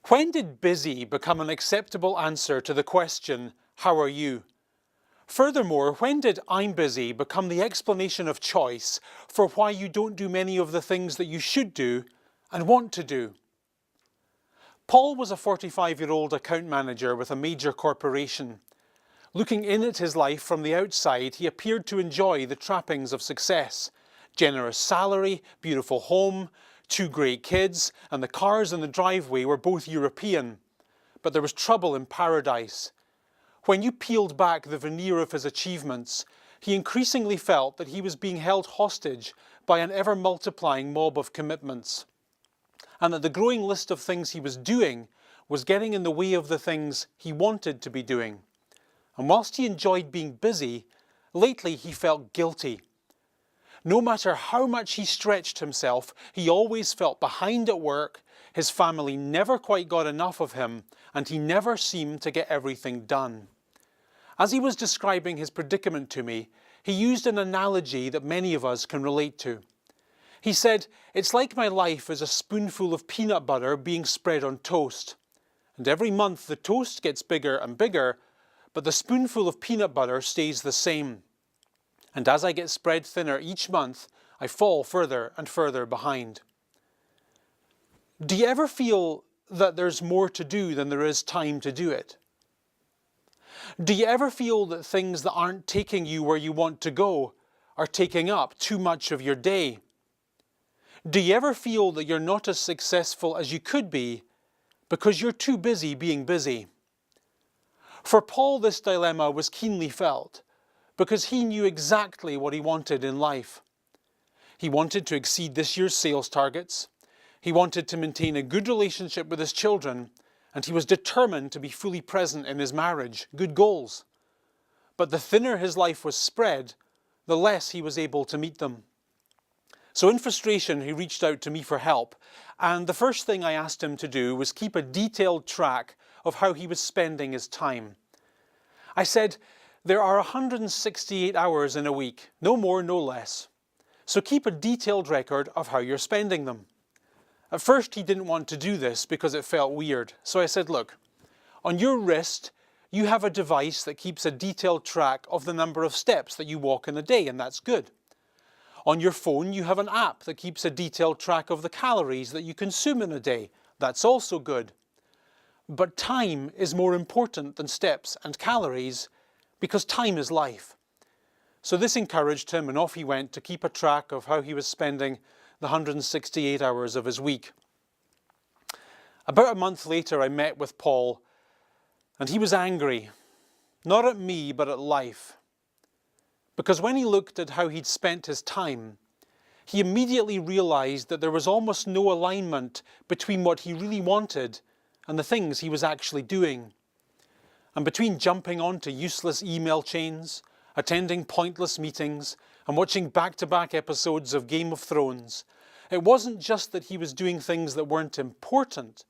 When did busy become an acceptable answer to the question, how are you? Furthermore, when did I'm busy become the explanation of choice for why you don't do many of the things that you should do and want to do? Paul was a 45-year-old account manager with a major corporation. Looking in at his life from the outside, he appeared to enjoy the trappings of success. Generous salary, beautiful home, 2 great kids, and the cars in the driveway were both European. But there was trouble in paradise. When you peeled back the veneer of his achievements, he increasingly felt that he was being held hostage by an ever-multiplying mob of commitments, and that the growing list of things he was doing was getting in the way of the things he wanted to be doing. And whilst he enjoyed being busy, lately he felt guilty. No matter how much he stretched himself, he always felt behind at work, his family never quite got enough of him, and he never seemed to get everything done. As he was describing his predicament to me, he used an analogy that many of us can relate to. He said, "It's like my life is a spoonful of peanut butter being spread on toast. And every month the toast gets bigger and bigger, but the spoonful of peanut butter stays the same. And as I get spread thinner each month, I fall further and further behind." Do you ever feel that there's more to do than there is time to do it? Do you ever feel that things that aren't taking you where you want to go are taking up too much of your day? Do you ever feel that you're not as successful as you could be because you're too busy being busy? For Paul, this dilemma was keenly felt because he knew exactly what he wanted in life. He wanted to exceed this year's sales targets, he wanted to maintain a good relationship with his children, and he was determined to be fully present in his marriage. Good goals. But the thinner his life was spread, the less he was able to meet them. So in frustration, he reached out to me for help, and the first thing I asked him to do was keep a detailed track of how he was spending his time. I said, there are 168 hours in a week, no more, no less. So keep a detailed record of how you're spending them. At first, he didn't want to do this because it felt weird. So I said, look, on your wrist, you have a device that keeps a detailed track of the number of steps that you walk in a day, and that's good. On your phone, you have an app that keeps a detailed track of the calories that you consume in a day. That's also good. But time is more important than steps and calories because time is life. So this encouraged him, and off he went to keep a track of how he was spending the 168 hours of his week. About a month later, I met with Paul, and he was angry, not at me, but at life. Because when he looked at how he'd spent his time, he immediately realized that there was almost no alignment between what he really wanted and the things he was actually doing. And between jumping onto useless email chains, attending pointless meetings, and watching back-to-back episodes of Game of Thrones, it wasn't just that he was doing things that weren't important.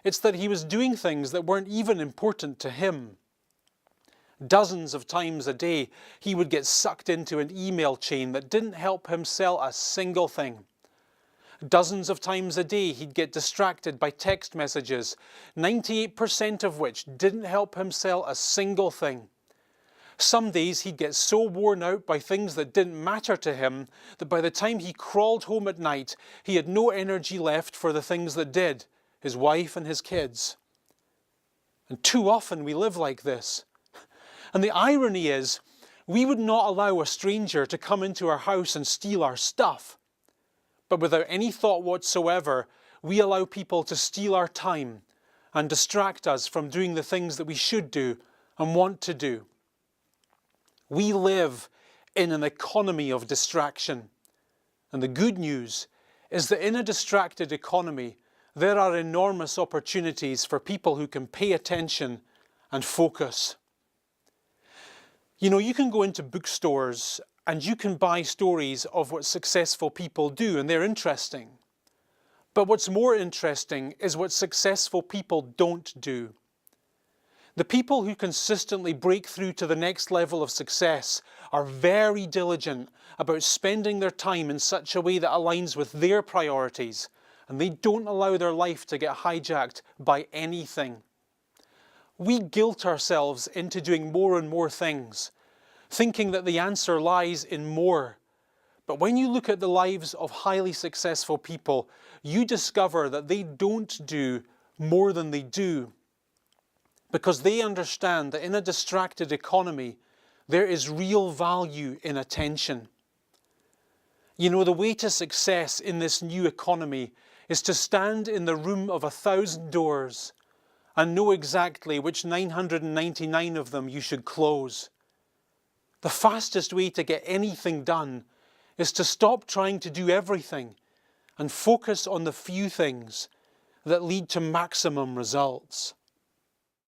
It's that he was doing things that weren't even important to him. Dozens of times a day, he would get sucked into an email chain that didn't help him sell a single thing. Dozens of times a day, he'd get distracted by text messages, 98% of which didn't help him sell a single thing. Some days he'd get so worn out by things that didn't matter to him that by the time he crawled home at night, he had no energy left for the things that did, his wife and his kids. And too often we live like this. And the irony is, we would not allow a stranger to come into our house and steal our stuff. But without any thought whatsoever, we allow people to steal our time and distract us from doing the things that we should do and want to do. We live in an economy of distraction. And the good news is that in a distracted economy, there are enormous opportunities for people who can pay attention and focus. You know, you can go into bookstores and you can buy stories of what successful people do, and they're interesting. But what's more interesting is what successful people don't do. The people who consistently break through to the next level of success are very diligent about spending their time in such a way that aligns with their priorities and they don't allow their life to get hijacked by anything. We guilt ourselves into doing more and more things, thinking that the answer lies in more. But when you look at the lives of highly successful people, you discover that they don't do more than they do, because they understand that in a distracted economy, there is real value in attention. You know, the way to success in this new economy is to stand in the room of 1,000 doors and know exactly which 999 of them you should close. The fastest way to get anything done is to stop trying to do everything and focus on the few things that lead to maximum results.